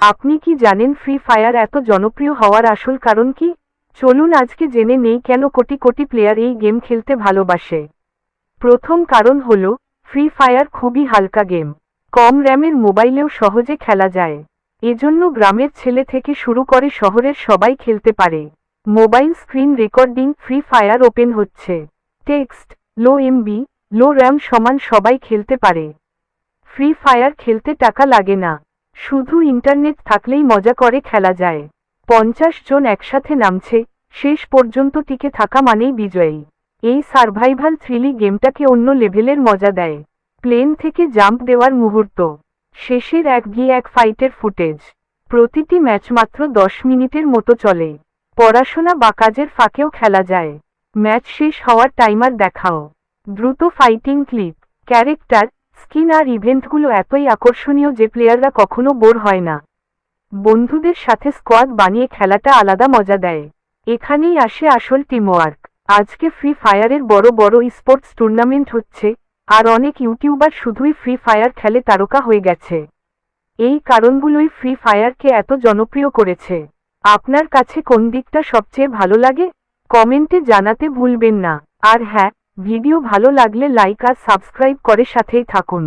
আপনি কি জানেন ফ্রি ফায়ার এত জনপ্রিয় হওয়ার আসল কারণ কি? চলুন আজকে জেনে নেই কেন কোটি কোটি প্লেয়ার এই গেম খেলতে ভালোবাসে। প্রথম কারণ হল, ফ্রি ফায়ার খুবই হালকা গেম। কম র্যামের মোবাইলেও সহজে খেলা যায়। এজন্য গ্রামের ছেলে থেকে শুরু করে শহরের সবাই খেলতে পারে। Mobile screen recording free fire open হচ্ছে। টেক্সট, লো এমবি, লো র্যাম সমান সবাই খেলতে পারে। ফ্রি ফায়ার খেলতে টাকা লাগে না। শুধু ইন্টারনেট থাকলেই মজা করে খেলা যায়। 50 জন একসাথে নামছে, শেষ পর্যন্ত টিকে থাকা মানেই বিজয়ী। এই সারভাইভাল থ্রিলি গেমটাকে অন্য লেভেলের মজা দেয়। প্লেন থেকে জাম্প দেওয়ার মুহূর্ত, শেষের 1v1 ফাইটের ফুটেজ। প্রতিটি ম্যাচ মাত্র 10 মিনিটের মতো চলে। পড়াশোনা বা কাজের ফাঁকেও খেলা যায়। ম্যাচ শেষ হওয়ার টাইমার দেখাও। দ্রুত ফাইটিং ক্লিপ, ক্যারেক্টার, স্কিন আর ইভেন্টগুলো এতই আকর্ষণীয় যে প্লেয়াররা কখনো বোর হয় না। বন্ধুদের সাথে স্কোয়াড বানিয়ে খেলাটা আলাদা মজা দেয়। এখানেই আসে আসল টিমওয়ার্ক। আজকে ফ্রি ফায়ারের বড় বড় স্পোর্টস টুর্নামেন্ট হচ্ছে, আর অনেক ইউটিউবার শুধুই ফ্রি ফায়ার খেলে তারকা হয়ে গেছে। এই কারণগুলোই ফ্রি ফায়ারকে এত জনপ্রিয় করেছে। আপনার কাছে কোন দিকটা সবচেয়ে ভালো লাগে? কমেন্টে জানাতে ভুলবেন না। আর হ্যাঁ, ভিডিও ভালো লাগলে লাইক আর সাবস্ক্রাইব করে সাথেই থাকুন।